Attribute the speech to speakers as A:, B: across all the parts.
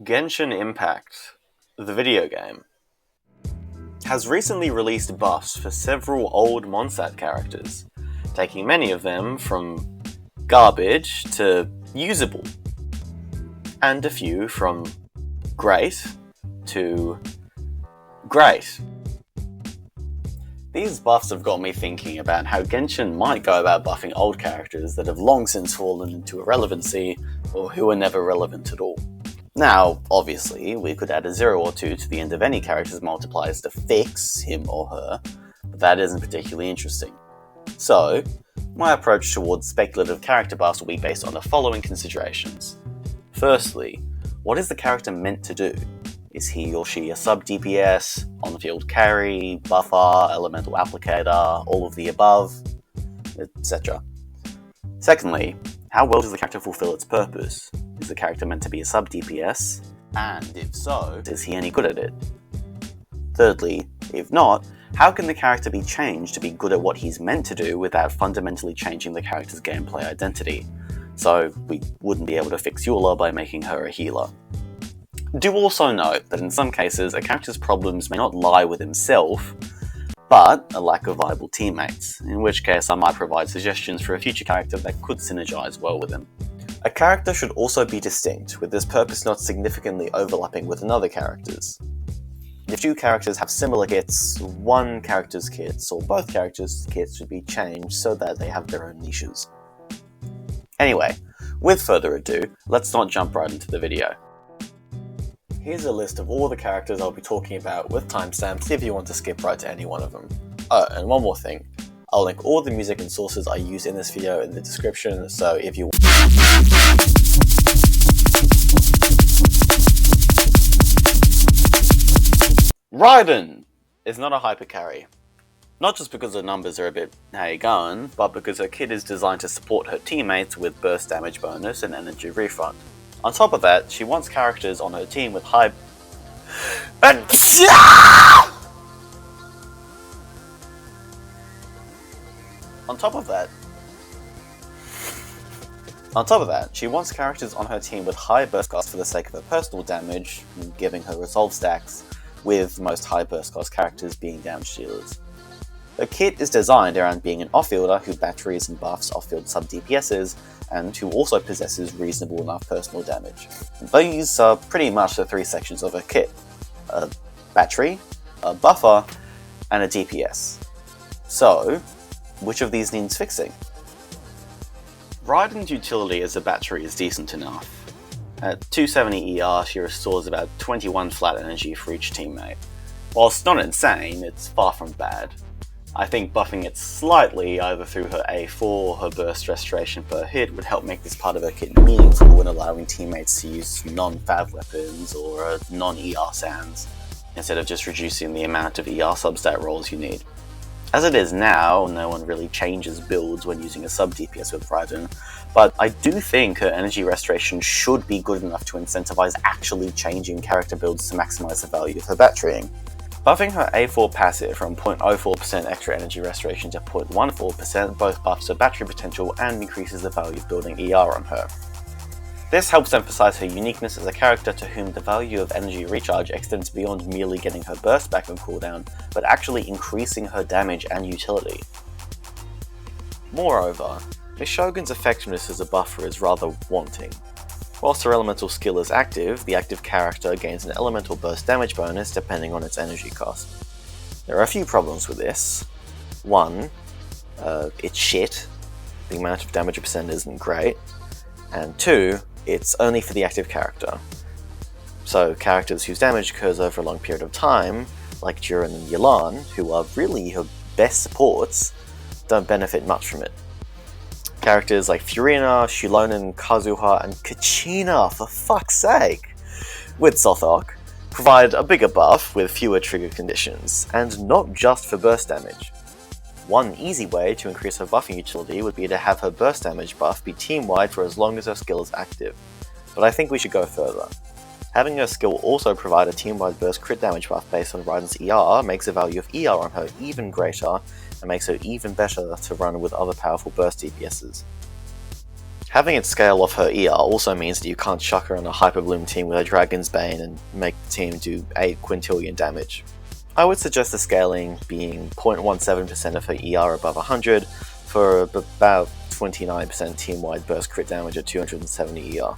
A: Genshin Impact, the video game, has recently released buffs for several old Monsat characters, taking many of them from garbage to usable, and a few from great to great. These buffs have got me thinking about how Genshin might go about buffing old characters that have long since fallen into irrelevancy or who are never relevant at all. Now, obviously, we could add a 0 or 2 to the end of any character's multipliers to fix him or her, but that isn't particularly interesting. So, my approach towards speculative character buffs will be based on the following considerations. Firstly, what is the character meant to do? Is he or she a sub-DPS, on-field carry, buffer, elemental applicator, all of the above, etc. Secondly, how well does the character fulfill its purpose? Is the character meant to be a sub-DPS? And if so, is he any good at it? Thirdly, if not, how can the character be changed to be good at what he's meant to do without fundamentally changing the character's gameplay identity? So, we wouldn't be able to fix Eula by making her a healer. Do also note that in some cases, a character's problems may not lie with himself, but a lack of viable teammates, in which case I might provide suggestions for a future character that could synergize well with him. A character should also be distinct, with this purpose not significantly overlapping with another character's. If two characters have similar kits, one character's kits or both characters' kits should be changed so that they have their own niches. Anyway, with further ado, let's not jump right into the video. Here's a list of all the characters I'll be talking about with timestamps if you want to skip right to any one of them. Oh, and one more thing. I'll link all the music and sources I use in this video in the description, so if you Raiden is not a hypercarry. Not just because her numbers are a bit how you going, but because her kit is designed to support her teammates with burst damage bonus and energy refund. On top of that, she wants characters on her team with high... On top of that, she wants characters on her team with high burst cost for the sake of her personal damage, giving her resolve stacks, with most high burst cost characters being damage dealers. Her kit is designed around being an off-fielder who batteries and buffs off-field sub-DPSs, and who also possesses reasonable enough personal damage. These are pretty much the three sections of her kit: a battery, a buffer, and a DPS. So, which of these needs fixing? Raiden's utility as a battery is decent enough. At 270 ER, she restores about 21 flat energy for each teammate. Whilst not insane, it's far from bad. I think buffing it slightly, either through her A4 or her burst restoration per hit, would help make this part of her kit meaningful when allowing teammates to use non-fav weapons or non-ER sands, instead of just reducing the amount of ER substat rolls you need. As it is now, no one really changes builds when using a sub-DPS with Raiden, but I do think her energy restoration should be good enough to incentivize actually changing character builds to maximize the value of her batterying. Buffing her A4 passive from 0.04% extra energy restoration to 0.14% both buffs her battery potential and increases the value of building ER on her. This helps emphasize her uniqueness as a character to whom the value of energy recharge extends beyond merely getting her burst back on cooldown, but actually increasing her damage and utility. Moreover, Miss Shogun's effectiveness as a buffer is rather wanting. Whilst her elemental skill is active, the active character gains an elemental burst damage bonus depending on its energy cost. There are a few problems with this. One, it's shit. The amount of damage percent isn't great. And two, it's only for the active character. So characters whose damage occurs over a long period of time, like Duran and Billain, who are really her best supports, don't benefit much from it. Characters like Furina, Shilonen, Kazuha, and Kachina, for fuck's sake, with Sothok, provide a bigger buff with fewer trigger conditions, and not just for burst damage. One easy way to increase her buffing utility would be to have her burst damage buff be team-wide for as long as her skill is active, but I think we should go further. Having her skill also provide a team-wide burst crit damage buff based on Raiden's ER makes the value of ER on her even greater, and makes her even better to run with other powerful burst DPSs. Having it scale off her ER also means that you can't chuck her on a Hyper Bloom team with a Dragon's Bane and make the team do 8 quintillion damage. I would suggest the scaling being 0.17% of her ER above 100 for about 29% team-wide burst crit damage at 270 ER.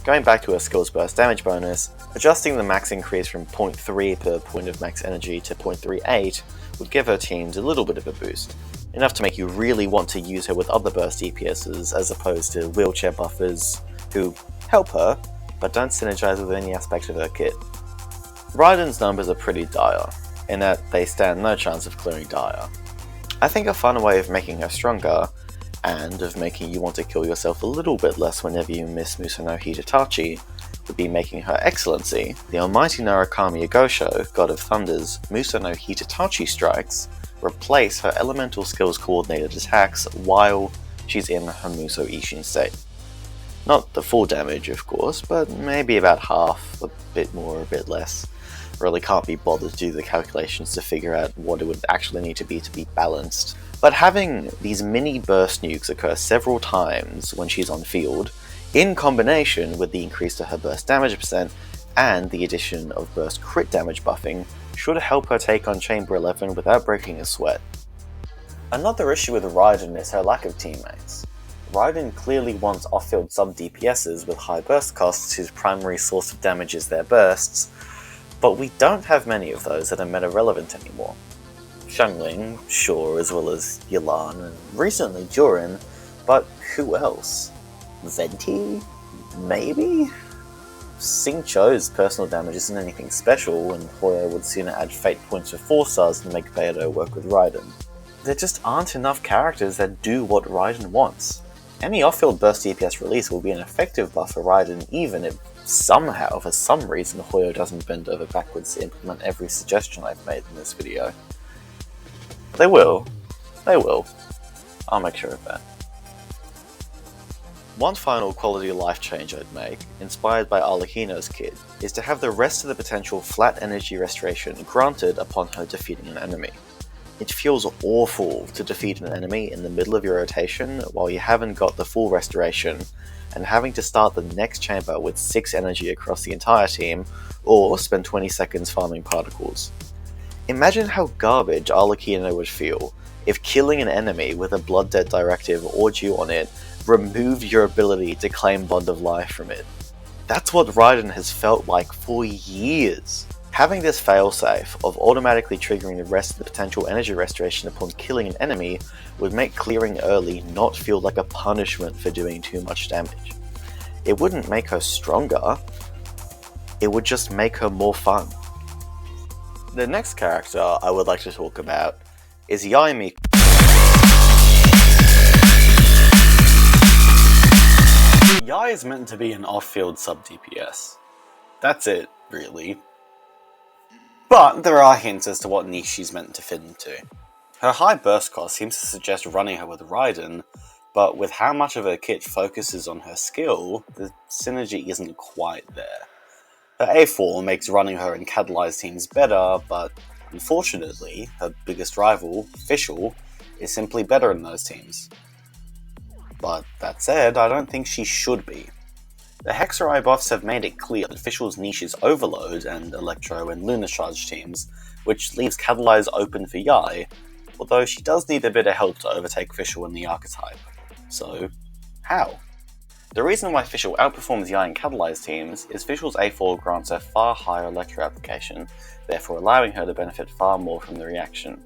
A: Going back to her skill's burst damage bonus, adjusting the max increase from 0.3 per point of max energy to 0.38 would give her teams a little bit of a boost, enough to make you really want to use her with other burst DPSs as opposed to wheelchair buffers who help her, but don't synergize with any aspect of her kit. Raiden's numbers are pretty dire, in that they stand no chance of clearing dire. I think a fun way of making her stronger, and of making you want to kill yourself a little bit less whenever you miss Muso no Hitatachi, would be making her Excellency, the almighty Narukami Agosho, God of Thunder's Muso no Hitatachi strikes, replace her elemental skills coordinated attacks while she's in her Muso Ishin state. Not the full damage, of course, but maybe about half, a bit more, a bit less. Really can't be bothered to do the calculations to figure out what it would actually need to be balanced. But having these mini burst nukes occur several times when she's on field, in combination with the increase to her burst damage percent and the addition of burst crit damage buffing, should help her take on Chamber 11 without breaking a sweat. Another issue with Raiden is her lack of teammates. Raiden clearly wants off-field sub-DPSs with high burst costs whose primary source of damage is their bursts, but we don't have many of those that are meta-relevant anymore. Xiangling, sure, as well as Billain, and recently Durin, but who else? Venti? Maybe? Xingqiu's personal damage isn't anything special, and Hoyo would sooner add fate points for 4 stars than make Beidou work with Raiden. There just aren't enough characters that do what Raiden wants. Any off-field burst DPS release will be an effective buff for Raiden even if somehow, for some reason, Hoyo doesn't bend over backwards to implement every suggestion I've made in this video. They will. They will. I'll make sure of that. One final quality of life change I'd make, inspired by Arlecchino's kit, is to have the rest of the potential flat energy restoration granted upon her defeating an enemy. It feels awful to defeat an enemy in the middle of your rotation while you haven't got the full restoration, and having to start the next chamber with 6 energy across the entire team, or spend 20 seconds farming particles. Imagine how garbage Arlecchino would feel if killing an enemy with a Blood Debt directive or due on it removed your ability to claim Bond of Life from it. That's what Raiden has felt like for years. Having this failsafe of automatically triggering the rest of the potential energy restoration upon killing an enemy would make clearing early not feel like a punishment for doing too much damage. It wouldn't make her stronger, it would just make her more fun. The next character I would like to talk about is Yae Miko. Yae is meant to be an off-field sub-DPS. That's it, really. But there are hints as to what niche she's meant to fit into. Her high burst cost seems to suggest running her with Raiden, but with how much of her kit focuses on her skill, the synergy isn't quite there. Her A4 makes running her in catalyzed teams better, but unfortunately, her biggest rival, Fischl, is simply better in those teams. But that said, I don't think she should be. The Hexarai buffs have made it clear that Fischl's niche is Overload and Electro and Lunar Charge teams, which leaves Catalyze open for Yae, although she does need a bit of help to overtake Fischl in the archetype. So, how? The reason why Fischl outperforms Yae in Catalyze teams is Fischl's A4 grants her far higher Electro application, therefore allowing her to benefit far more from the reaction.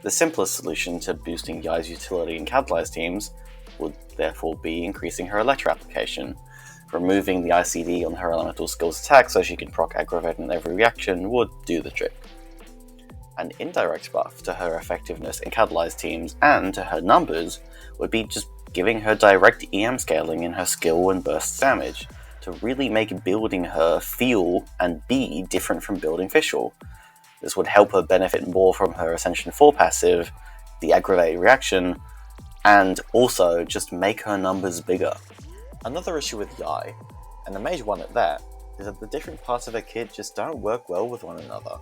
A: The simplest solution to boosting Yae's utility in Catalyze teams would therefore be increasing her Electro application. Removing the ICD on her elemental skills attack so she can proc aggravate in every reaction would do the trick. An indirect buff to her effectiveness in catalyzed teams and to her numbers would be just giving her direct EM scaling in her skill and burst damage to really make building her feel and be different from building Fischl. This would help her benefit more from her Ascension 4 passive, the aggravated reaction, and also just make her numbers bigger. Another issue with Yae, and a major one at that, is that the different parts of her kit just don't work well with one another.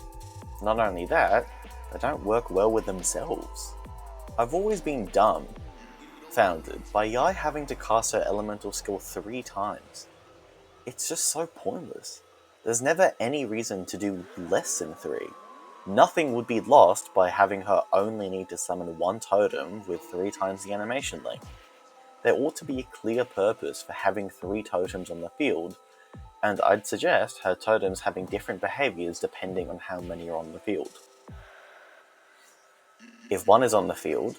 A: Not only that, they don't work well with themselves. I've always been dumb dumbfounded by Yae having to cast her elemental skill 3 times. It's just so pointless. There's never any reason to do less than 3. Nothing would be lost by having her only need to summon 1 totem with 3 times the animation length. There ought to be a clear purpose for having 3 totems on the field, and I'd suggest her totems having different behaviours depending on how many are on the field. If 1 is on the field,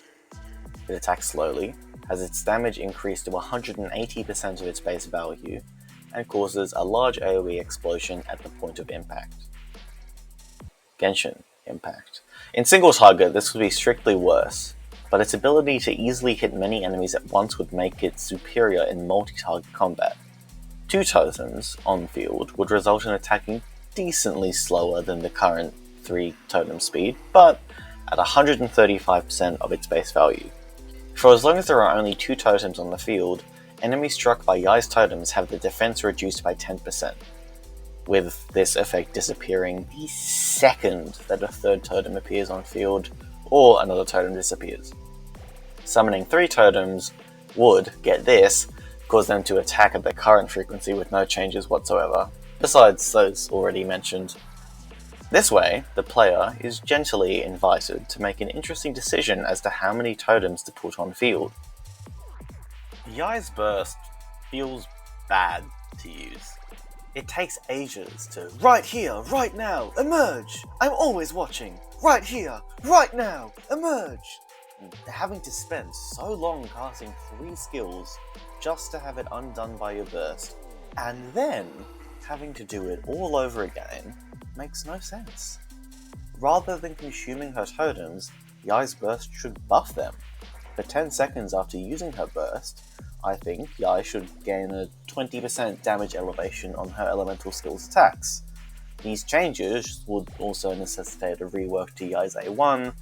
A: it attacks slowly, has its damage increased to 180% of its base value, and causes a large AoE explosion at the point of impact. Genshin impact. In single target, this would be strictly worse, but its ability to easily hit many enemies at once would make it superior in multi-target combat. 2 totems on field would result in attacking decently slower than the current 3 totem speed, but at 135% of its base value. For as long as there are only 2 totems on the field, enemies struck by Yae's totems have the defense reduced by 10%, with this effect disappearing the second that a 3rd totem appears on field or another totem disappears. Summoning 3 totems would, get this, cause them to attack at their current frequency with no changes whatsoever, besides those already mentioned. This way, the player is gently invited to make an interesting decision as to how many totems to put on field. Yae's burst feels bad to use. It takes ages to right here, right now, emerge! I'm always watching! Right here, right now, emerge! And having to spend so long casting 3 skills just to have it undone by your burst, and then having to do it all over again, makes no sense. Rather than consuming her totems, Yae's burst should buff them. For 10 seconds after using her burst, I think Yae should gain a 20% damage elevation on her elemental skills attacks. These changes would also necessitate a rework to Yae's A1.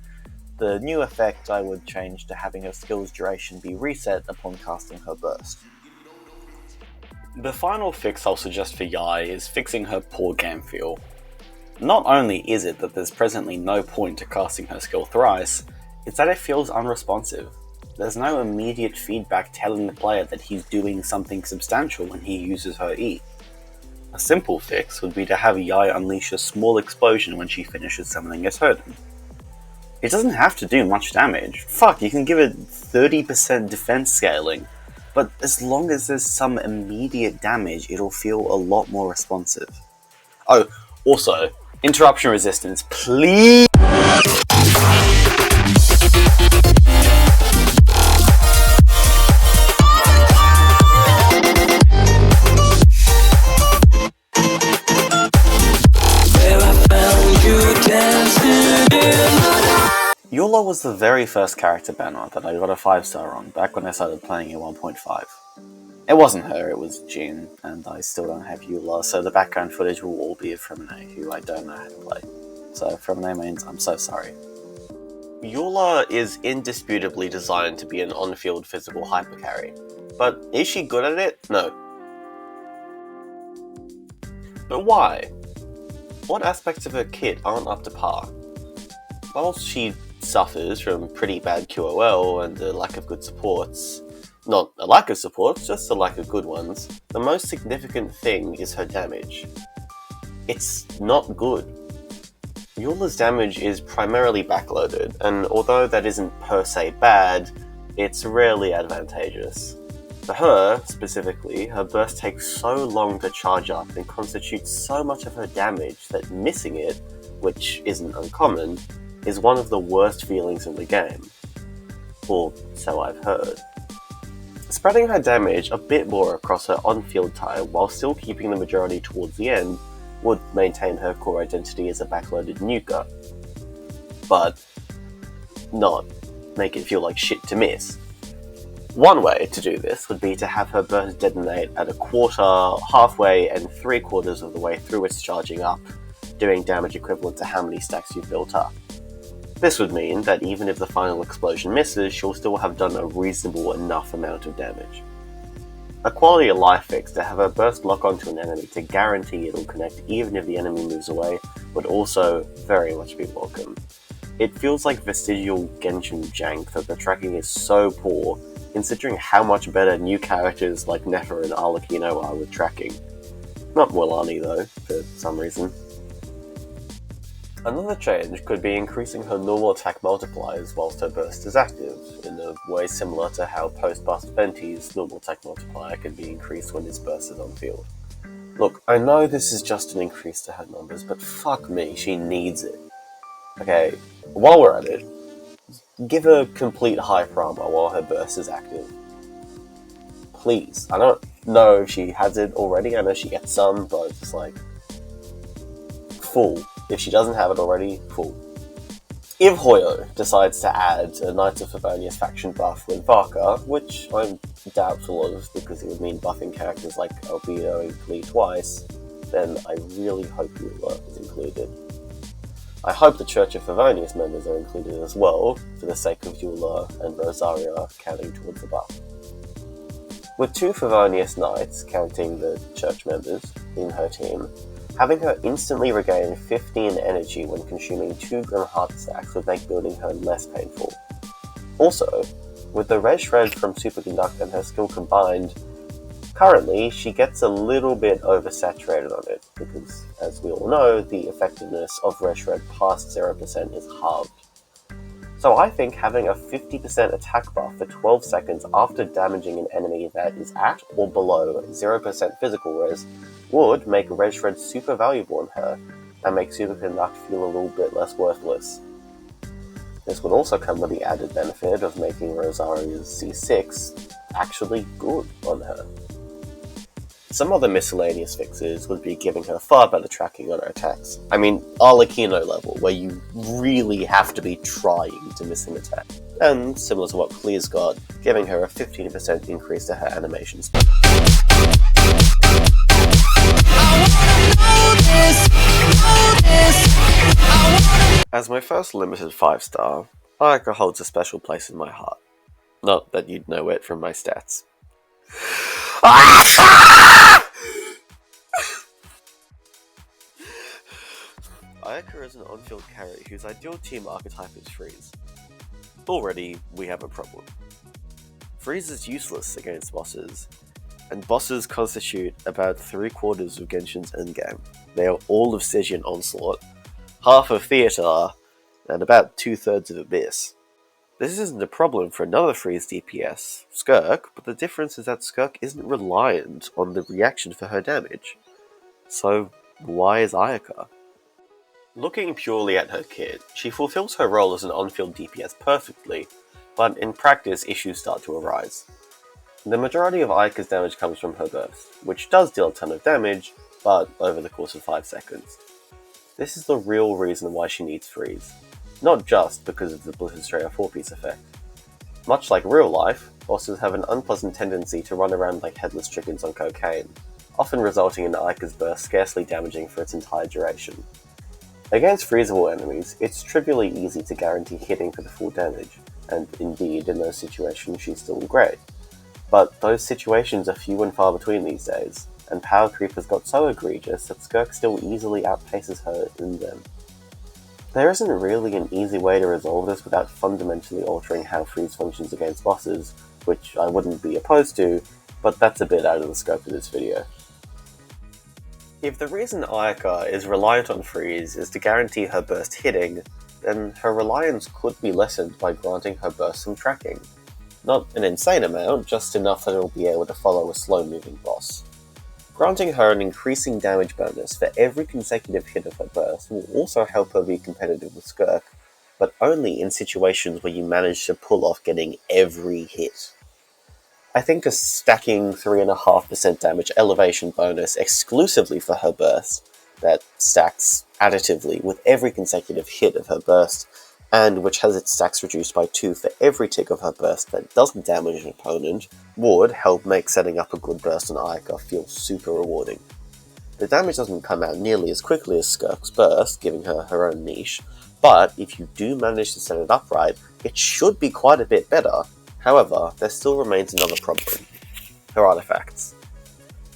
A: The new effect I would change to having her skills duration be reset upon casting her burst. The final fix I'll suggest for Yae is fixing her poor game feel. Not only is it that there's presently no point to casting her skill thrice, it's that it feels unresponsive. There's no immediate feedback telling the player that he's doing something substantial when he uses her E. A simple fix would be to have Yae unleash a small explosion when she finishes summoning a totem. It doesn't have to do much damage. Fuck, you can give it 30% defense scaling, but as long as there's some immediate damage, it'll feel a lot more responsive. Oh, also, interruption resistance, please! Eula was the very first character banner that I got a 5-star on back when I started playing in 1.5. It wasn't her, it was Jin, and I still don't have Eula, so the background footage will all be of Fingre, who I don't know how to play. So KeqingMains, I'm so sorry. Eula is indisputably designed to be an on-field physical hypercarry, but is she good at it? No. But why? What aspects of her kit aren't up to par? Whilst she suffers from pretty bad QOL and a lack of good supports, not a lack of supports, just a lack of good ones, the most significant thing is her damage. It's not good. Eula's damage is primarily backloaded, and although that isn't per se bad, it's rarely advantageous. For her, specifically, her burst takes so long to charge up and constitutes so much of her damage that missing it, which isn't uncommon, is one of the worst feelings in the game. Or so I've heard. Spreading her damage a bit more across her on-field time while still keeping the majority towards the end would maintain her core identity as a backloaded nuker, but not make it feel like shit to miss. One way to do this would be to have her burst detonate at a quarter, halfway, and 3/4 of the way through its charging up, doing damage equivalent to how many stacks you've built up. This would mean that even if the final explosion misses, she'll still have done a reasonable enough amount of damage. A quality of life fix to have her burst lock onto an enemy to guarantee it'll connect even if the enemy moves away would also very much be welcome. It feels like vestigial Genshin jank that the tracking is so poor considering how much better new characters like Nefer and Arlecchino are with tracking. Not Mualani though, for some reason. Another change could be increasing her normal attack multipliers whilst her burst is active, in a way similar to how post-burst Venti's normal attack multiplier can be increased when his burst is on field. Look, I know this is just an increase to her numbers, but fuck me, she needs it. Okay, while we're at it, give her complete hyper armor while her burst is active. Please. I don't know if she has it already, I know she gets some, but it's just like, full. If she doesn't have it already, full. If Hoyo decides to add a Knights of Favonius faction buff with Varka, which I'm doubtful of because it would mean buffing characters like Albedo and Klee twice, then I really hope Eula is included. I hope the Church of Favonius members are included as well, for the sake of Eula and Rosaria counting towards the buff. With 2 Favonius Knights, counting the Church members, in her team, having her instantly regain 15 energy when consuming 2 Grim Heart stacks would make building her less painful. Also, with the Red Shred from Superconduct and her skill combined, currently she gets a little bit oversaturated on it, because, as we all know, the effectiveness of Red Shred past 0% is halved. So I think having a 50% attack buff for 12 seconds after damaging an enemy that is at or below 0% physical res would make Red Shred super valuable on her, and make Superconduct feel a little bit less worthless. This would also come with the added benefit of making Rosaria's C6 actually good on her. Some other miscellaneous fixes would be giving her far better tracking on her attacks. I mean, Arlecchino level, where you really have to be trying to miss an attack. And, similar to what Klee's got, giving her a 15% increase to her animation speed. As my first limited 5-star, Ayaka holds a special place in my heart. Not that you'd know it from my stats. Ayaka is an on-field carry whose ideal team archetype is Freeze. Already, we have a problem. Freeze is useless against bosses, and bosses constitute about 3/4 of Genshin's endgame. They are all of Stygian Onslaught, half of Theater, and about 2/3 of Abyss. This isn't a problem for another Freeze DPS, Skirk, but the difference is that Skirk isn't reliant on the reaction for her damage. So, why is Ayaka? Looking purely at her kit, she fulfills her role as an on-field DPS perfectly, but in practice issues start to arise. The majority of Ayaka's damage comes from her burst, which does deal a ton of damage, but over the course of 5 seconds. This is the real reason why she needs Freeze, not just because of the Blizzard Strayer 4-piece effect. Much like real life, bosses have an unpleasant tendency to run around like headless chickens on cocaine, often resulting in Ayaka's burst scarcely damaging for its entire duration. Against freezable enemies, it's trivially easy to guarantee hitting for the full damage, and indeed in those situations she's still great. But those situations are few and far between these days, and power creep has got so egregious that Skirk still easily outpaces her in them. There isn't really an easy way to resolve this without fundamentally altering how Freeze functions against bosses, which I wouldn't be opposed to, but that's a bit out of the scope of this video. If the reason Ayaka is reliant on Freeze is to guarantee her burst hitting, then her reliance could be lessened by granting her burst some tracking. Not an insane amount, just enough that it will be able to follow a slow-moving boss. Granting her an increasing damage bonus for every consecutive hit of her burst will also help her be competitive with Skirk, but only in situations where you manage to pull off getting every hit. I think a stacking 3.5% damage elevation bonus exclusively for her burst, that stacks additively with every consecutive hit of her burst, and which has its stacks reduced by 2 for every tick of her burst that doesn't damage an opponent, would help make setting up a good burst on Ayaka feel super rewarding. The damage doesn't come out nearly as quickly as Skirk's burst, giving her her own niche, but if you do manage to set it up right, it should be quite a bit better. However, there still remains another problem: her artifacts.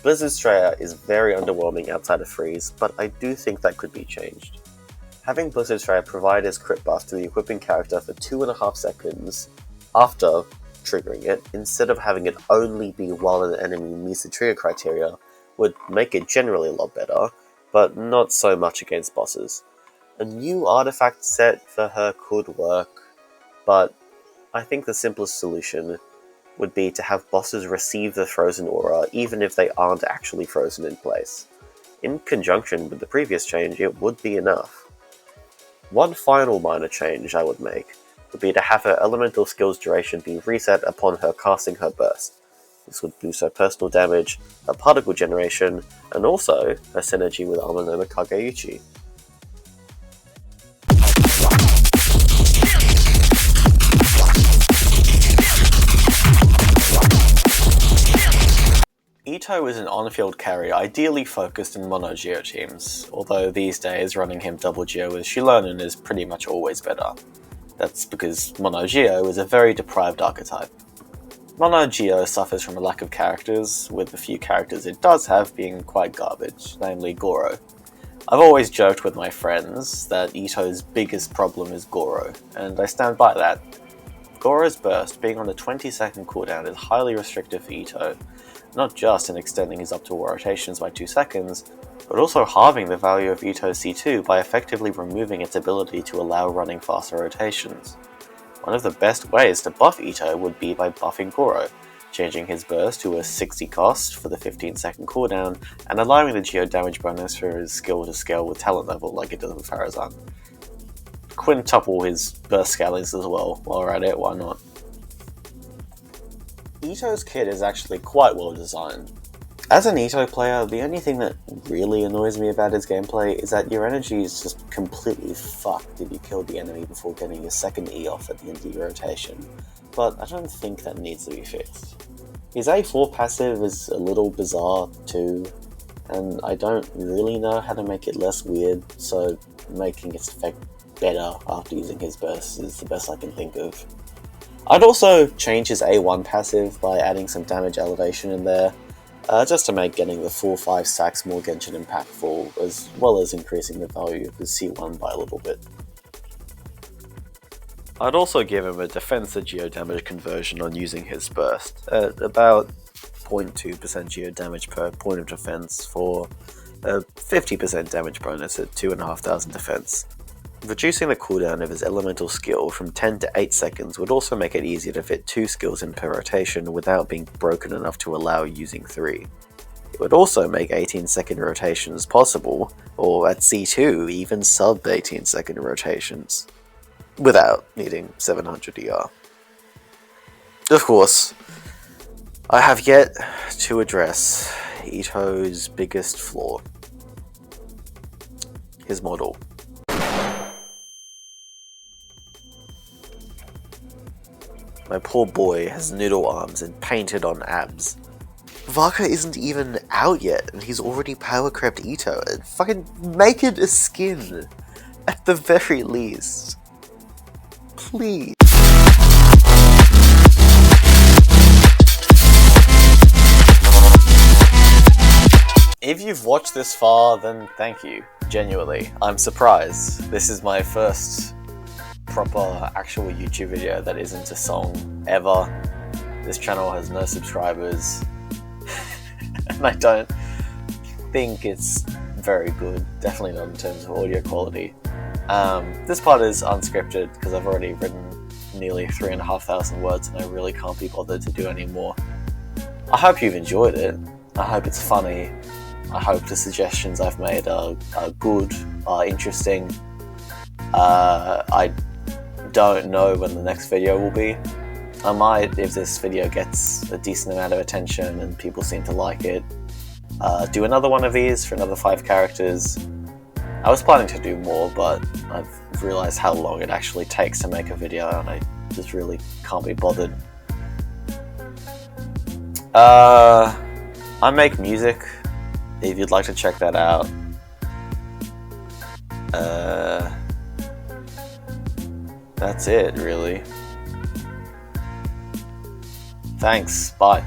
A: Blizzard Strayer is very underwhelming outside of Freeze, but I do think that could be changed. Having Blizzard Strayer provide his crit buff to the equipping character for 2.5 seconds after triggering it, instead of having it only be while an enemy meets the trigger criteria, would make it generally a lot better, but not so much against bosses. A new artifact set for her could work, but I think the simplest solution would be to have bosses receive the frozen aura even if they aren't actually frozen in place. In conjunction with the previous change, it would be enough. One final minor change I would make would be to have her elemental skills duration be reset upon her casting her burst. This would boost her personal damage, her particle generation, and also her synergy with Amanoma Kageuchi. Itto is an on-field carry ideally focused in mono-geo teams, although these days running him double-geo with Shilonen is pretty much always better. That's because mono-geo is a very deprived archetype. Mono-geo suffers from a lack of characters, with the few characters it does have being quite garbage, namely Goro. I've always joked with my friends that Itto's biggest problem is Goro, and I stand by that. Goro's burst, being on a 20-second cooldown, is highly restrictive for Itto, not just in extending his up to rotations by 2 seconds, but also halving the value of Itto's C2 by effectively removing its ability to allow running faster rotations. One of the best ways to buff Itto would be by buffing Goro, changing his burst to a 60 cost for the 15-second cooldown, and allowing the geo damage bonus for his skill to scale with talent level like it does with Pharaoh. Quintuple his burst scalings as well. While we're at it, why not? Itto's kit is actually quite well designed. As an Itto player, the only thing that really annoys me about his gameplay is that your energy is just completely fucked if you kill the enemy before getting your second E off at the end of your rotation, but I don't think that needs to be fixed. His A4 passive is a little bizarre too, and I don't really know how to make it less weird, so making its effect better after using his burst is the best I can think of. I'd also change his A1 passive by adding some damage elevation in there, just to make getting the full 5 stacks more Genshin impactful, as well as increasing the value of his C1 by a little bit. I'd also give him a defense to geo damage conversion on using his burst, at about 0.2% geo damage per point of defense for a 50% damage bonus at 2,500 defense. Reducing the cooldown of his elemental skill from 10 to 8 seconds would also make it easier to fit 2 skills in per rotation without being broken enough to allow using 3. It would also make 18-second rotations possible, or at C2 even sub 18-second rotations, without needing 700 ER. Of course, I have yet to address Itto's biggest flaw: his model. My poor boy has noodle arms and painted on abs. Vaka isn't even out yet, and he's already power crept Itto. Fucking make it a skin, at the very least. Please. If you've watched this far, then thank you. Genuinely, I'm surprised. This is my first proper actual YouTube video that isn't a song ever. This channel has no subscribers and I don't think it's very good, definitely not in terms of audio quality. This part is unscripted because I've already written nearly 3,500 words and I really can't be bothered to do any more. I hope you've enjoyed it. I hope it's funny. I hope the suggestions I've made are good, are interesting. I don't know when the next video will be. I might, if this video gets a decent amount of attention and people seem to like it, do another one of these for another 5 characters. I was planning to do more, but I've realised how long it actually takes to make a video and I just really can't be bothered. I make music, if you'd like to check that out. That's it, really. Thanks, bye.